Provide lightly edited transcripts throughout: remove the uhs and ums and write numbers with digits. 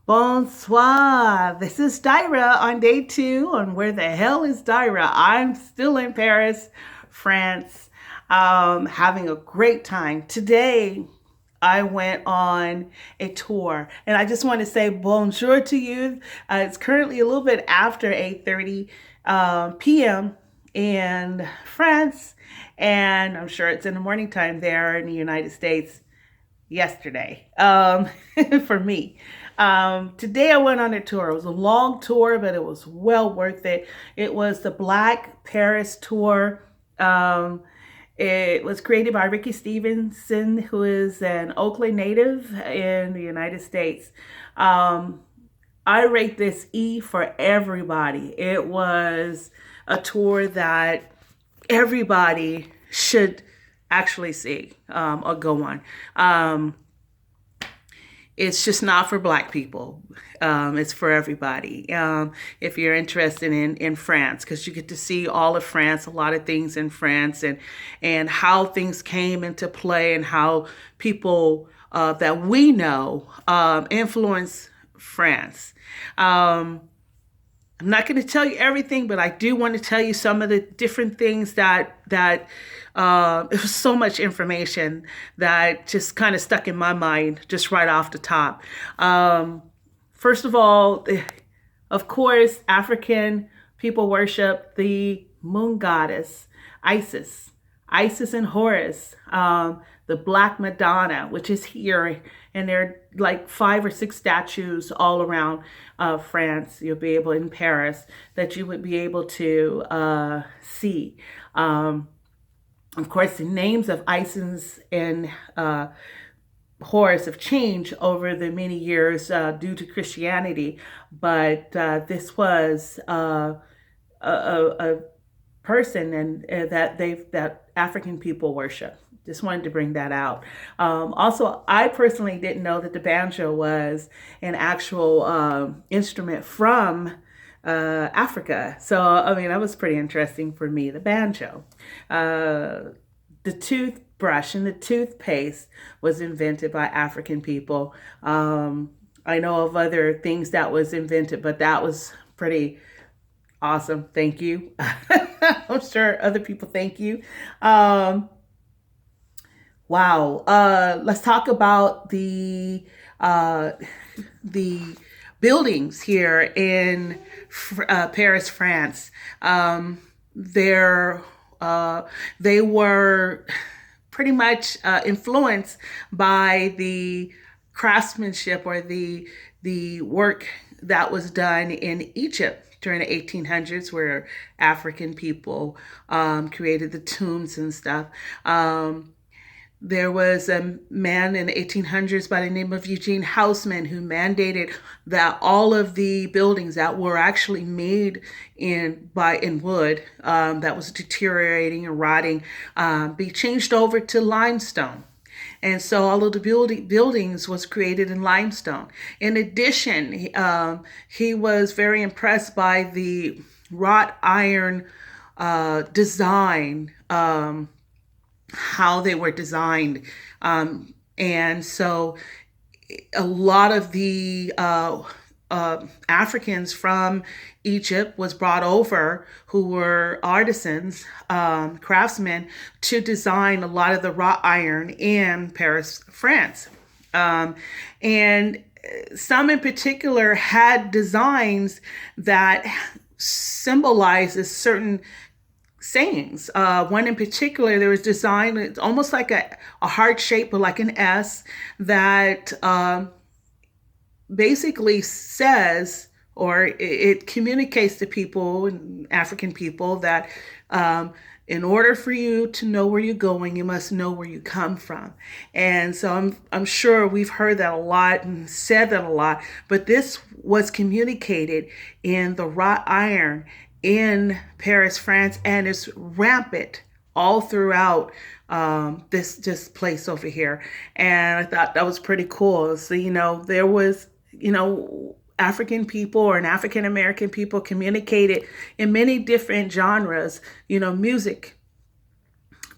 Bonsoir. This is Dyra on day two on Where the Hell is Dyra? I'm still in Paris, France, having a great time. Today, I went on a tour, and I just want to say bonjour to you. It's currently a little bit after 8:30 p.m. in France, and I'm sure it's in the morning time there in the United States yesterday for me. Today I went on a tour. It was a long tour, but it was well worth it. It was the Black Paris Tour. It was created by Ricky Stevenson, who is an Oakland native in the United States. Um, I rate this E for everybody. It was a tour that everybody should actually see or go on. It's just not for Black people. It's for everybody. If you're interested in France, because you get to see all of France, a lot of things in France, and how things came into play, and how people that we know influence France. I'm not going to tell you everything, but I do want to tell you some of the different things that it was so much information that just kind of stuck in my mind just right off the top. First of all, of course, African people worship the moon goddess Isis, Isis and Horus, the Black Madonna, which is here, and there are like 5 or 6 statues all around France. You'll be able in Paris that you would be able to see. Of course, the names of Isis and Horus have changed over the many years due to Christianity, but this was a person and that African people worship. Just wanted to bring that out. Also, I personally didn't know that the banjo was an actual instrument from Africa. So, I mean, that was pretty interesting for me. The banjo, the toothbrush, and the toothpaste was invented by African people. I know of other things that was invented, but that was pretty awesome. Thank you. I'm sure other people thank you. Um, wow. Let's talk about the buildings here in Paris, France. They're they were pretty much influenced by the craftsmanship or the work that was done in Egypt during the 1800s, where African people created the tombs and stuff. There was a man in the 1800s by the name of Eugene Haussmann who mandated that all of the buildings that were actually made in wood that was deteriorating and rotting be changed over to limestone. And so all of the buildings was created in limestone. In addition, he was very impressed by the wrought iron design, how they were designed. And so a lot of the Africans from Egypt was brought over who were artisans, craftsmen, to design a lot of the wrought iron in Paris, France. And some in particular had designs that symbolizes certain sayings. One in particular, there was designed, it's almost like a heart shape, but like an S, that basically says, or it communicates to people, African people, that in order for you to know where you're going, you must know where you come from. And so I'm sure we've heard that a lot and said that a lot, but this was communicated in the wrought iron in Paris, France, and it's rampant all throughout this place over here. And I thought that was pretty cool. So, there was, African people or an African American people communicated in many different genres, music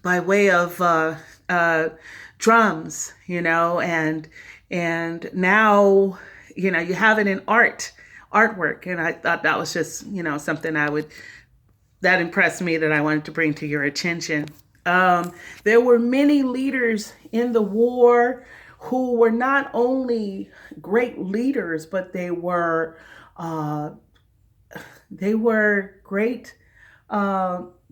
by way of drums, and now you have it in artwork. And I thought that was just, something that impressed me that I wanted to bring to your attention. There were many leaders in the war who were not only great leaders, but uh, they were great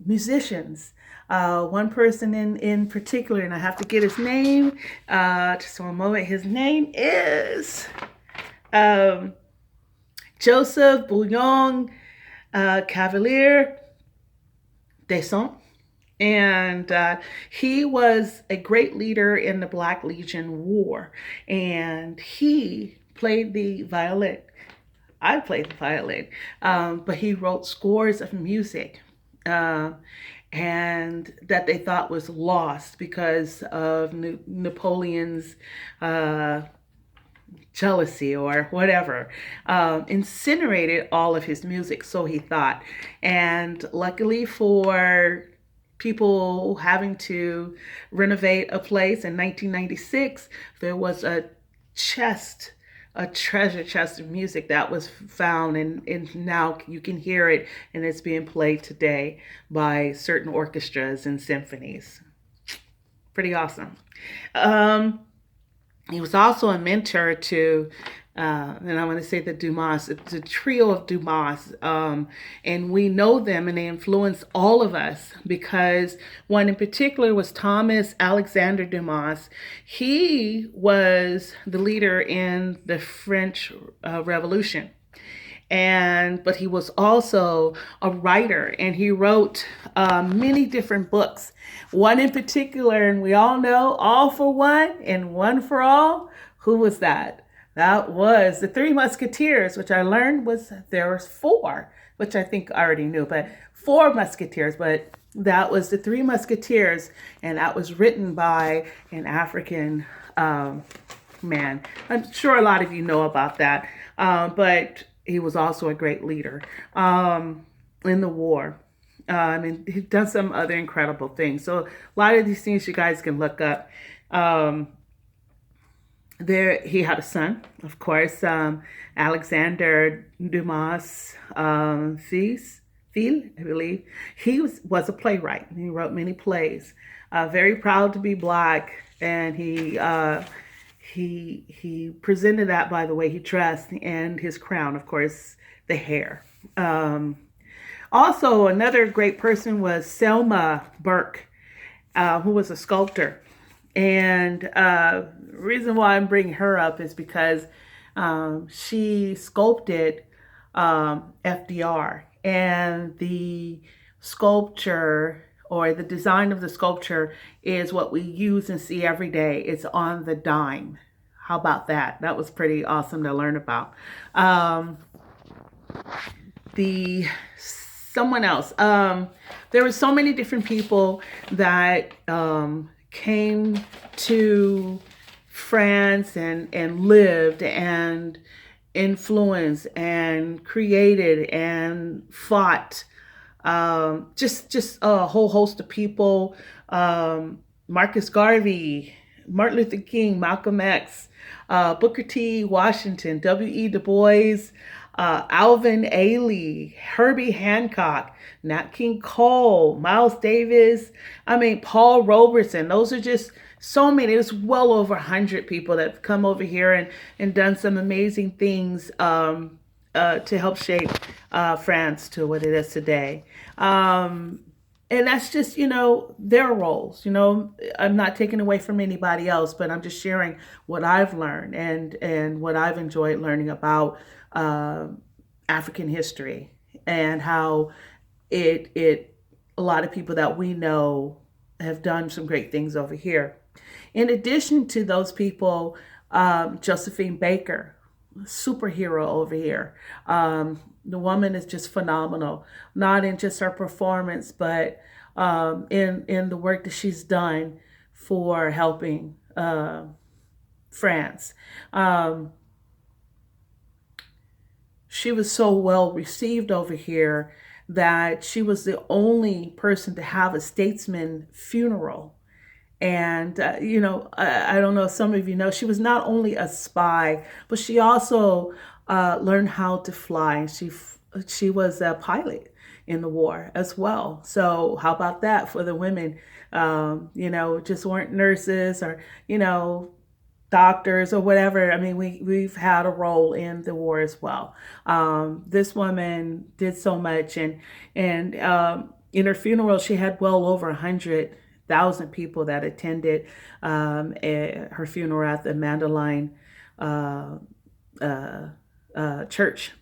musicians. One person in particular, and I have to get his name just for a moment. His name is um, Joseph Bouillon Cavalier Descent. And he was a great leader in the Black Legion War. And he played the violin. I played the violin. But he wrote scores of music. And that they thought was lost because of Napoleon's jealousy or whatever, incinerated all of his music, so he thought. And luckily for people having to renovate a place in 1996, there was a treasure chest of music that was found, and now you can hear it, and it's being played today by certain orchestras and symphonies. Pretty awesome. Um, he was also a mentor to, and I want to say the Dumas, the trio of Dumas. And we know them and they influence all of us because one in particular was Thomas Alexander Dumas. He was the leader in the French Revolution. But he was also a writer, and he wrote many different books. One in particular, and we all know All for One and One for All. Who was that? That was the Three Musketeers, which I learned there was four, which I think I already knew, but four Musketeers. But that was the Three Musketeers, and that was written by an African man. I'm sure a lot of you know about that, but he was also a great leader in the war. And he's done some other incredible things. So a lot of these things you guys can look up. There, he had a son, of course, Alexander Dumas Fils, I believe. He was a playwright. He wrote many plays. Very proud to be Black, and he presented that by the way he dressed and his crown, of course, the hair. Also, another great person was Selma Burke, who was a sculptor. And the reason why I'm bringing her up is because she sculpted FDR. And the sculpture or the design of the sculpture is what we use and see every day. It's on the dime. How about that? That was pretty awesome to learn about. The someone else. There were so many different people that came to France and lived and influenced and created and fought. Just a whole host of people. Marcus Garvey, Martin Luther King, Malcolm X, Booker T. Washington, W.E. Du Bois, Alvin Ailey, Herbie Hancock, Nat King Cole, Miles Davis, Paul Robeson. Those are just so many. It was well over 100 people that have come over here and done some amazing things to help shape France to what it is today. And that's just, their roles. I'm not taking away from anybody else, but I'm just sharing what I've learned and what I've enjoyed learning about African history and how a lot of people that we know have done some great things over here. In addition to those people, Josephine Baker, superhero over here. The woman is just phenomenal, not in just her performance, but in the work that she's done for helping France. She was so well received over here that she was the only person to have a statesman funeral. And, I don't know if some of you know, she was not only a spy, but she also learned how to fly. She was a pilot in the war as well. So how about that for the women? Just weren't nurses or, doctors or whatever. I mean, we've had a role in the war as well. This woman did so much, and in her funeral, she had well over 100,000 people that attended her funeral at the Mandelain uh, uh, church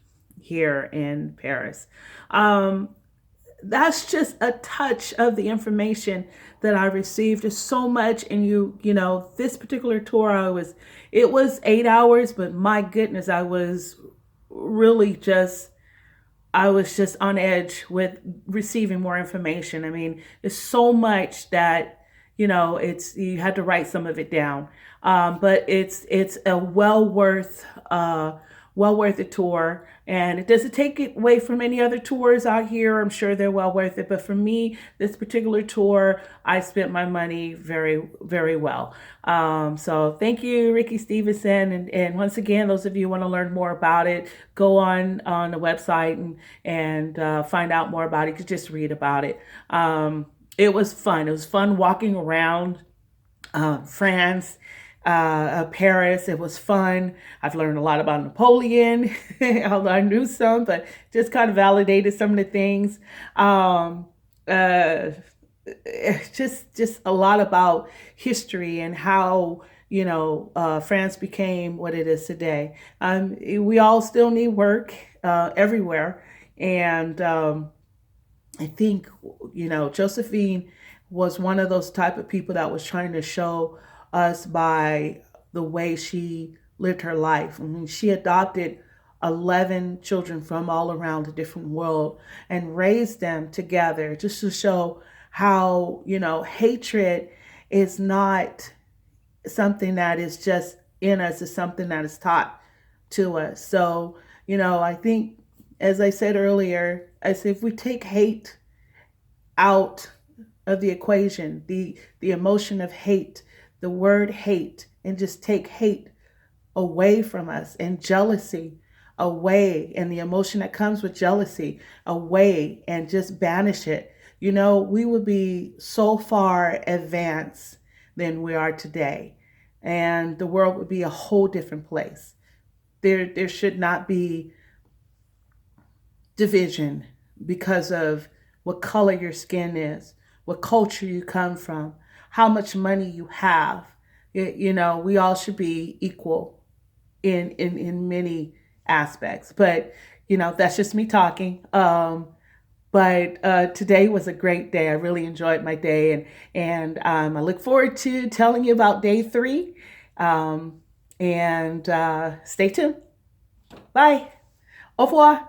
here in Paris. Um, that's just a touch of the information that I received. Is so much, and this particular tour, it was 8 hours, but my goodness, really just I was just on edge with receiving more information. I mean, it's so much that it's you had to write some of it down, but it's a well worth a tour, and it doesn't take it away from any other tours out here. I'm sure they're well worth it, but for me, this particular tour, I spent my money very, very well. So thank you, Ricky Stevenson, and once again, those of you who want to learn more about it, go on the website and find out more about it. You can just read about it. It was fun. It was fun walking around France, Paris. It was fun. I've learned a lot about Napoleon. Although I knew some, but just kind of validated some of the things. Uh, just a lot about history and how France became what it is today. We all still need work everywhere, and I think Josephine was one of those type of people that was trying to show us by the way she lived her life. I mean, she adopted 11 children from all around the different world and raised them together just to show how, hatred is not something that is just in us, it's something that is taught to us. So, I think, as I said earlier, I said if we take hate out of the equation, the emotion of hate, the word hate, and just take hate away from us, and jealousy away, and the emotion that comes with jealousy away, and just banish it, we would be so far advanced than we are today. And the world would be a whole different place. There should not be division because of what color your skin is, what culture you come from, how much money you have. We all should be equal in many aspects. But that's just me talking. But today was a great day. I really enjoyed my day, and I look forward to telling you about day 3. And stay tuned. Bye. Au revoir.